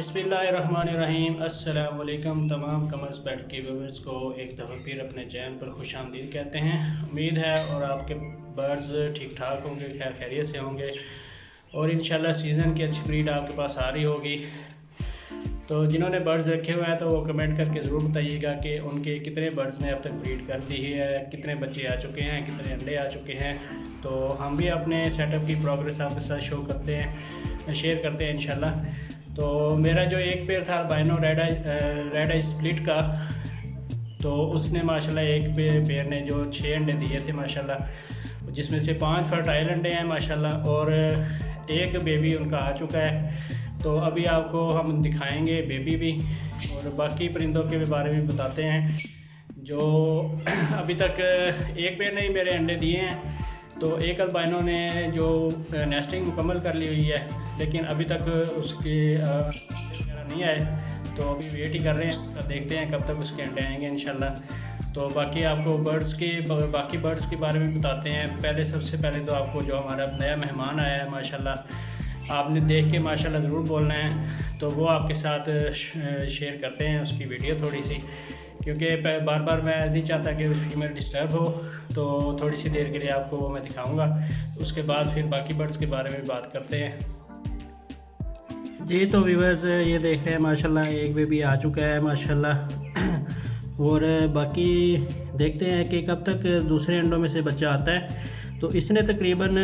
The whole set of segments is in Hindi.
बिस्मिल्लाहिर्रहमानिर्रहीम। अस्सलाम वालेकुम तमाम कमर्स पैट के व्यूअर्स को एक दफ़ा फिर अपने चैनल पर खुशामदीद कहते हैं। उम्मीद है और आपके बर्ड्स ठीक ठाक होंगे, खैर खैरियत से होंगे और इंशाल्लाह सीज़न की अच्छी ब्रीड आपके पास आ रही होगी। तो जिन्होंने बर्ड्स रखे हुए हैं तो वो कमेंट करके ज़रूर बताइएगा कि उनके कितने बर्ड्स ने अब तक ब्रीड कर दी है, कितने बच्चे आ चुके हैं, कितने अंडे आ चुके हैं। तो हम भी अपने सेटअप की प्रोग्रेस आपके साथ शो करते हैं, शेयर करते हैं इंशाल्लाह। तो मेरा जो एक पेयर था अल्बाइनो रेड आई स्प्लिट का, तो उसने माशाल्लाह एक पेयर ने जो 6 अंडे दिए थे माशाल्लाह, जिसमें से 5 फर्टाइल अंडे हैं माशाल्लाह और एक बेबी उनका आ चुका है। तो अभी आपको हम दिखाएंगे बेबी भी और बाकी परिंदों के बारे में बताते हैं जो अभी तक एक पेयर ने ही मेरे अंडे दिए हैं। तो एक अल्बाइनो ने जो नेस्टिंग मुकम्मल कर ली हुई है, लेकिन अभी तक उसके नहीं आए, तो अभी वेट ही कर रहे हैं। तो देखते हैं कब तक उसके अंडे आएंगे इंशाल्लाह। तो बाकी आपको बाकी बर्ड्स के बारे में बताते हैं। सबसे पहले तो आपको जो हमारा नया मेहमान आया है माशाल्लाह, आपने देख के माशाल्लाह ज़रूर बोलना है, तो वो आपके साथ शेयर करते हैं उसकी वीडियो थोड़ी सी, क्योंकि बार बार मैं नहीं चाहता कि फीमेल डिस्टर्ब हो। तो थोड़ी सी देर के लिए आपको वो मैं दिखाऊंगा, तो उसके बाद फिर बाकी बर्ड्स के बारे में बात करते हैं जी। तो व्यूअर्स ये देख रहे हैं माशाल्लाह एक बेबी आ चुका है माशाल्लाह और बाकी देखते हैं कि कब तक दूसरे अंडों में से बच्चा आता है। तो इसने तकरीबन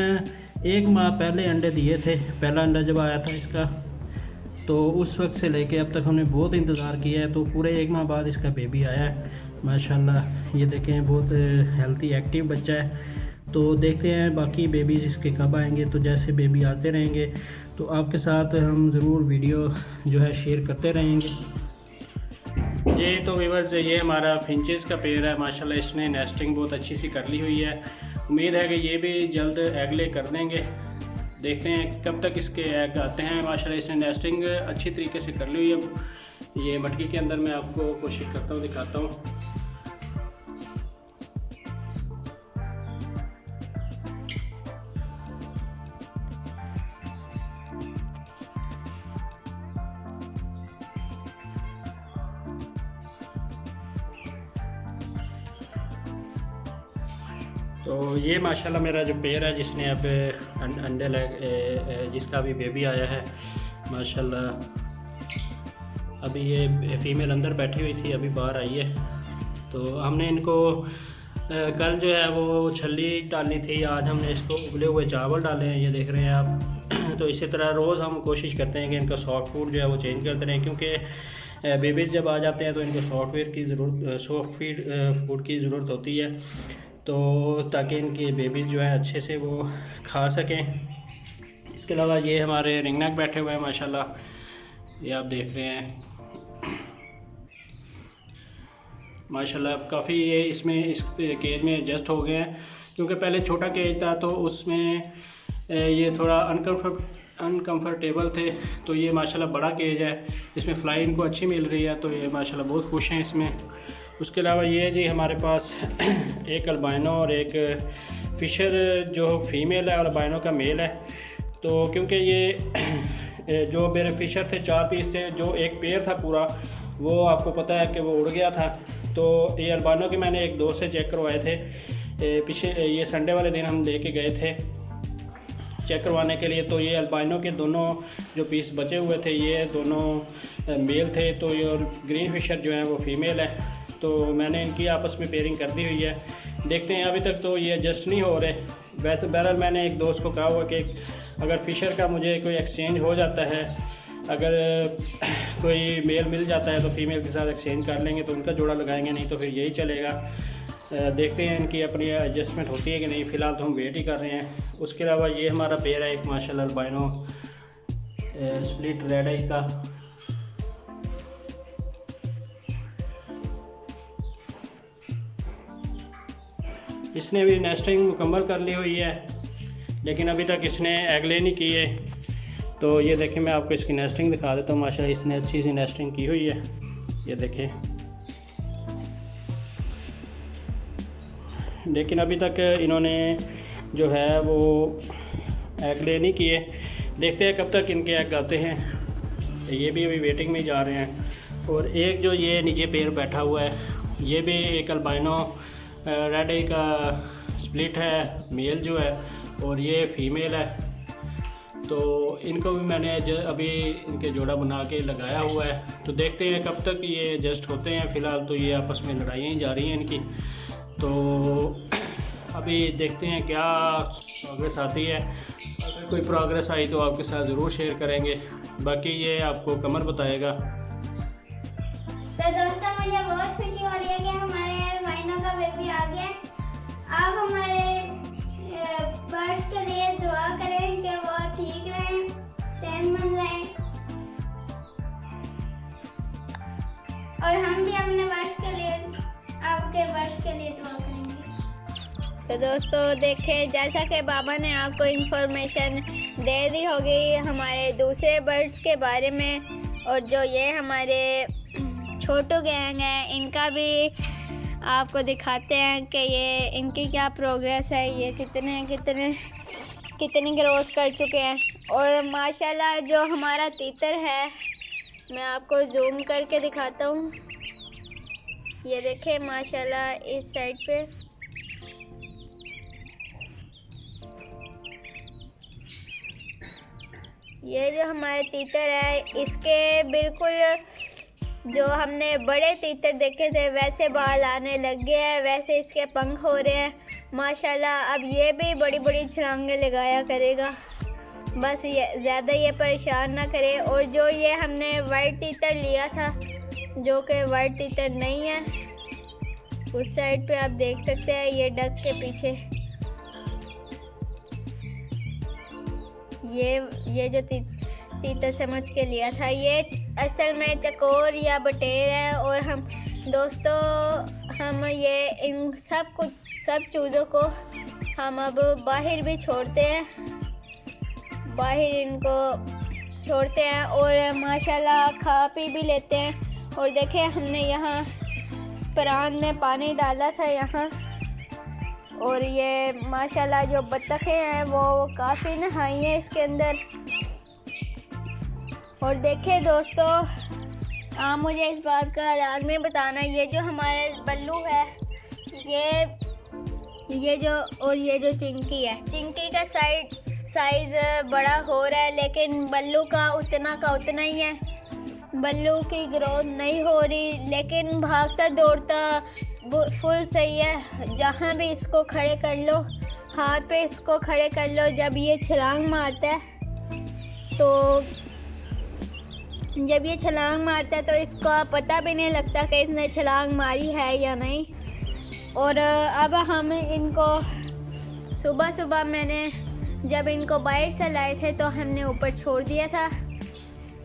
1 माह पहले अंडे दिए थे। पहला अंडा जब आया था इसका, तो उस वक्त से लेके अब तक हमने बहुत इंतज़ार किया है। तो पूरे 1 माह बाद इसका बेबी आया है माशाल्लाह। ये देखें बहुत हेल्थी एक्टिव बच्चा है। तो देखते हैं बाकी बेबीज़ इसके कब आएंगे। तो जैसे बेबी आते रहेंगे तो आपके साथ हम ज़रूर वीडियो जो है शेयर करते रहेंगे जी। तो व्यूअर्स ये हमारा फिंचेस का पेयर है माशाल्लाह, इसने नेस्टिंग बहुत अच्छी सी कर ली हुई है। उम्मीद है कि ये भी जल्द एग ले कर देंगे। देखते हैं कब तक इसके एग आते हैं माशाल्लाह। इसने नेस्टिंग अच्छी तरीके से कर ली हुई है। ये मटकी के अंदर मैं आपको कोशिश करता हूँ, दिखाता हूँ। तो ये माशाल्लाह मेरा जो पेयर है जिसने अब अंडे जिसका अभी बेबी आया है माशाल्लाह। अभी ये फीमेल अंदर बैठी हुई थी, अभी बाहर आई है। तो हमने इनको कल जो है वो छल्ली डालनी थी, आज हमने इसको उबले हुए चावल डाले हैं, ये देख रहे हैं आप। तो इसी तरह रोज़ हम कोशिश करते हैं कि इनका सॉफ्ट फूड जो है वो चेंज करते रहें, क्योंकि बेबीज़ जब आ जाते हैं तो इनको सॉफ्ट फूड की ज़रूरत होती है, तो ताकि इनके बेबीज़ जो है अच्छे से वो खा सकें। इसके अलावा ये हमारे रिंगनेक बैठे हुए हैं माशाल्लाह, ये आप देख रहे हैं माशाल्लाह। काफ़ी ये इस केज में एडजस्ट हो गए हैं, क्योंकि पहले छोटा केज था तो उसमें ये थोड़ा अनकम्फर्टेबल थे। तो ये माशाल्लाह बड़ा केज है, इसमें फ्लाई इनको अच्छी मिल रही है, तो ये माशाल्लाह बहुत खुश हैं इसमें। उसके अलावा ये जी हमारे पास एक अल्बाइनो और एक फिशर जो फीमेल है और अल्बाइनो का मेल है। तो क्योंकि ये जो मेरे फिशर थे 4 पीस थे, जो एक पेयर था पूरा, वो आपको पता है कि वो उड़ गया था। तो ये अल्बाइनो के मैंने एक दोस्त से चेक करवाए थे, ये संडे वाले दिन हम लेके गए थे चेक करवाने के लिए। तो ये अल्बाइनो के दोनों जो पीस बचे हुए थे ये दोनों मेल थे, तो ये और ग्रीन फिशर जो है वो फीमेल है। तो मैंने इनकी आपस में पेयरिंग कर दी हुई है। देखते हैं, अभी तक तो ये एडजस्ट नहीं हो रहे। वैसे बहरहाल मैंने एक दोस्त को कहा हुआ कि अगर फ़िशर का मुझे कोई एक्सचेंज हो जाता है, अगर कोई मेल मिल जाता है तो फीमेल के साथ एक्सचेंज कर लेंगे, तो उनका जोड़ा लगाएंगे, नहीं तो फिर यही चलेगा। देखते हैं इनकी अपनी एडजस्टमेंट होती है कि नहीं। फ़िलहाल तो हम वेट ही कर रहे हैं। उसके अलावा ये हमारा पेयर है एक माशाल्लाह अल्बाइनो स्प्लिट रेड आई का। इसने भी नेस्टिंग मुकम्मल कर ली हुई है, लेकिन अभी तक इसने एग ले नहीं किए। तो ये देखें, मैं आपको इसकी नेस्टिंग दिखा देता हूँ। माशाल्लाह इसने अच्छी सी नेस्टिंग की हुई है, ये देखें। लेकिन अभी तक इन्होंने जो है वो एग ले नहीं किए। देखते हैं कब तक इनके एग आते हैं। ये भी अभी वेटिंग में जा रहे हैं। और एक जो ये नीचे पेयर बैठा हुआ है, ये भी एक अल्बाइनो रेड आई का स्प्लिट है, मेल जो है, और ये फीमेल है। तो इनको भी मैंने अभी इनके जोड़ा बना के लगाया हुआ है। तो देखते हैं कब तक ये एडजस्ट होते हैं। फ़िलहाल तो ये आपस में लड़ाइयाँ ही जा रही हैं इनकी। तो अभी देखते हैं क्या प्रोग्रेस आती है। अगर कोई प्रोग्रेस आई तो आपके साथ ज़रूर शेयर करेंगे, बाकी ये आपको कमर बताएगा। तो दोस्तों, मुझे बहुत खुशी हो रही है कि हमारे अल्बाइनो का बेबी आ गया। आप हमारे बर्ड्स के लिए दुआ करें कि वो ठीक रहें, सेहतमंद रहें, और हम भी अपने बर्ड्स के लिए, आपके बर्ड्स के लिए दुआ करेंगे। तो दोस्तों देखें, जैसा कि बाबा ने आपको इंफॉर्मेशन दे दी होगी हमारे दूसरे बर्ड्स के बारे में, और जो ये हमारे छोटू गैंग है इनका भी आपको दिखाते हैं कि ये इनकी क्या प्रोग्रेस है, ये कितनी ग्रोथ कर चुके हैं। और माशाल्लाह जो हमारा तीतर है, मैं आपको जूम करके दिखाता हूँ। ये देखें माशाल्लाह इस साइड पे ये जो हमारे तीतर है, इसके बिल्कुल जो हमने बड़े तीतर देखे थे वैसे बाल आने लग गए हैं, वैसे इसके पंख हो रहे हैं माशाल्लाह। अब ये भी बड़ी बड़ी छलांगे लगाया करेगा, बस ये ज़्यादा ये परेशान ना करे। और जो ये हमने वाइट तीतर लिया था, जो कि वाइट तीतर नहीं है, उस साइड पे आप देख सकते हैं, ये डक के पीछे ये जो तीतर समझ के लिया था, ये असल में चकोर या बटेर है। और हम दोस्तों, हम ये इन सब चीज़ों को हम अब बाहर भी छोड़ते हैं, बाहर इनको छोड़ते हैं और माशाल्लाह खा पी भी लेते हैं। और देखें, हमने यहाँ परान में पानी डाला था यहाँ, और ये माशाल्लाह जो बत्तखें हैं वो काफ़ी नहाई हैं इसके अंदर। और देखें दोस्तों, आप मुझे इस बात का लाज़मी बताना, ये जो हमारा बल्लू है, ये जो चिंकी है, चिंकी का साइज़ बड़ा हो रहा है, लेकिन बल्लू का उतना ही है। बल्लू की ग्रोथ नहीं हो रही, लेकिन भागता दौड़ता फुल सही है। जहाँ भी इसको खड़े कर लो, हाथ पे इसको खड़े कर लो, जब ये छलांग मारता है तो इसको पता भी नहीं लगता कि इसने छलांग मारी है या नहीं। और अब हम इनको सुबह मैंने जब इनको बाहर से लाए थे तो हमने ऊपर छोड़ दिया था।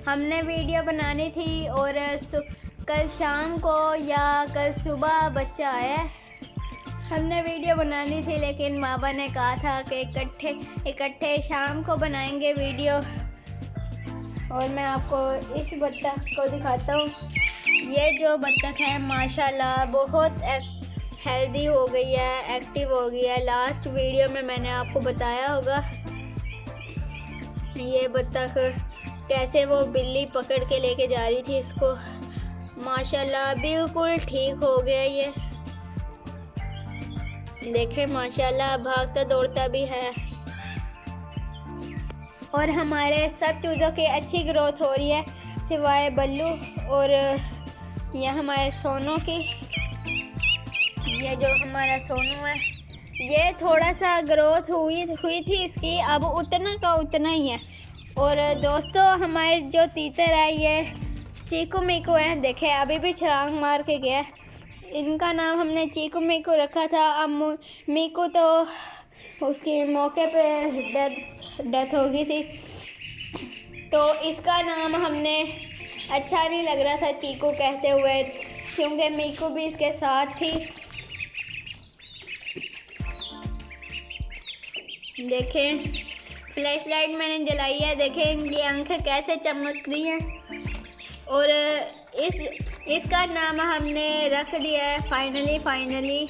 हमने वीडियो बनानी थी और कल शाम को या कल सुबह बच्चा आया, हमने वीडियो बनानी थी, लेकिन बाबा ने कहा था कि इकट्ठे शाम को बनाएंगे वीडियो। और मैं आपको इस बत्तख को दिखाता हूँ। ये जो बत्तख है माशाल्लाह बहुत हेल्दी हो गई है, एक्टिव हो गई है। लास्ट वीडियो में मैंने आपको बताया होगा ये बत्तख कैसे वो बिल्ली पकड़ के लेके जा रही थी इसको। माशाल्लाह बिल्कुल ठीक हो गया ये। देखें माशाल्लाह भागता दौड़ता भी है। और हमारे सब चूज़ों की अच्छी ग्रोथ हो रही है, सिवाय बल्लू और यह हमारे सोनू की। ये जो हमारा सोनू है, ये थोड़ा सा ग्रोथ हुई थी इसकी, अब उतना का उतना ही है। और दोस्तों, हमारे जो तीतर है ये चीकू मीकू है। देखें अभी भी छलांग मार के गया। इनका नाम हमने चीकू मीकू रखा था। अब मीकू तो उसकी मौके पे डेथ हो गई थी, तो इसका नाम हमने अच्छा नहीं लग रहा था चीकू कहते हुए, क्योंकि मीकू भी इसके साथ थी। देखें फ्लैश लाइट मैंने जलाई है, देखें इनकी आंखें कैसे चमक रही हैं। और इसका नाम हमने रख दिया है फाइनली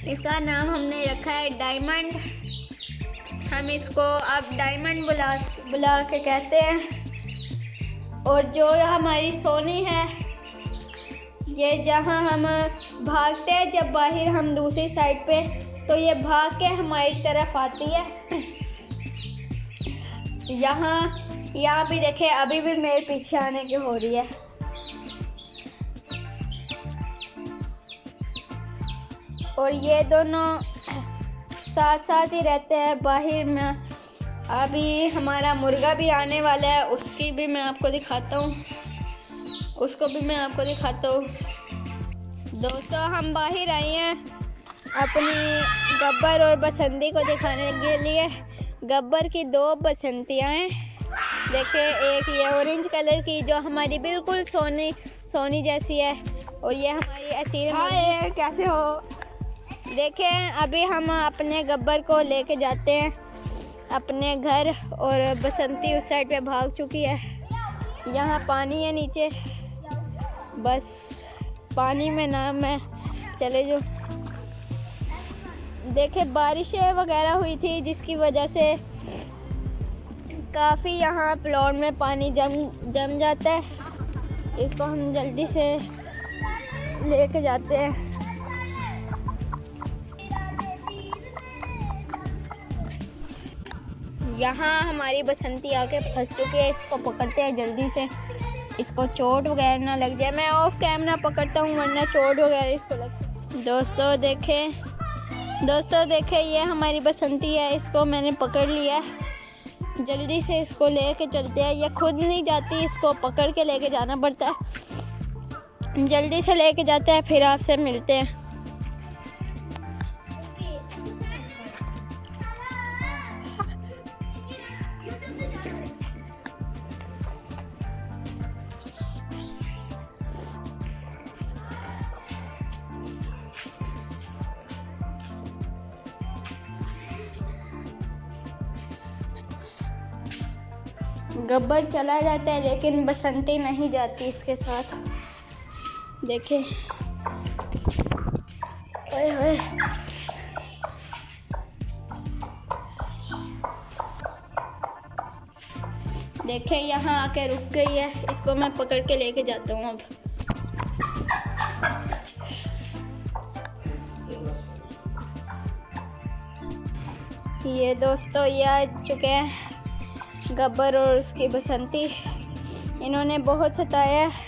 इसका नाम हमने रखा है डायमंड। हम इसको अब डायमंड बुला के कहते हैं। और जो हमारी सोनी है, ये जहाँ हम भागते हैं जब बाहर हम दूसरी साइड पे, तो ये भाग के हमारी तरफ आती है। यहाँ भी देखे, अभी भी मेरे पीछे आने की हो रही है। और ये दोनों साथ साथ ही रहते हैं बाहर में। अभी हमारा मुर्गा भी आने वाला है, उसको भी मैं आपको दिखाता हूँ। दोस्तों, हम बाहर आए हैं अपनी गब्बर और बसंती को दिखाने के लिए। गब्बर की 2 बसंतियाँ हैं। देखिए, एक ये ऑरेंज कलर की जो हमारी बिल्कुल सोनी जैसी है, और ये हमारी असील। हाय, कैसे हो? देखें, अभी हम अपने गब्बर को लेके जाते हैं अपने घर, और बसंती उस साइड पे भाग चुकी है। यहाँ पानी है नीचे, बस पानी में ना मैं चले जाऊँ। देखे, बारिशें वगैरह हुई थी जिसकी वजह से काफ़ी यहाँ प्लॉट में पानी जम जाता है। इसको हम जल्दी से लेके जाते हैं। यहाँ हमारी बसंती आके फंस चुकी है। इसको पकड़ते हैं जल्दी से, इसको चोट वगैरह ना लग जाए। मैं ऑफ कैमरा पकड़ता हूँ वरना चोट वगैरह इसको लग सकती। दोस्तों देखें, ये हमारी बसंती है। इसको मैंने पकड़ लिया है। जल्दी से इसको लेके चलते हैं। ये खुद नहीं जाती, इसको पकड़ के लेके जाना पड़ता है। जल्दी से लेके जाते हैं, फिर आपसे मिलते हैं। गब्बर चला जाता है लेकिन बसंती नहीं जाती इसके साथ। देखें, ओए ओए, देखें यहाँ आके रुक गई है। इसको मैं पकड़ के लेके जाता हूँ अब। ये दोस्तों, ये आ चुके हैं गब्बर और उसकी बसंती। इन्होंने बहुत सताया है।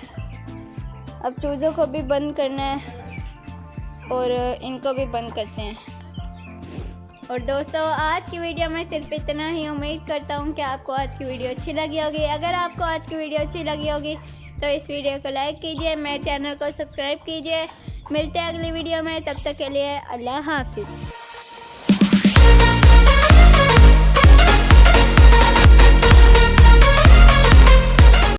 अब चूज़ों को भी बंद करना है और इनको भी बंद करते हैं। और दोस्तों, आज की वीडियो में सिर्फ इतना ही। उम्मीद करता हूँ कि आपको आज की वीडियो अच्छी लगी होगी। अगर आपको आज की वीडियो अच्छी लगी होगी तो इस वीडियो को लाइक कीजिए, मेरे चैनल को सब्सक्राइब कीजिए। मिलते हैं अगली वीडियो में, तब तक के लिए अल्लाह हाफिज़।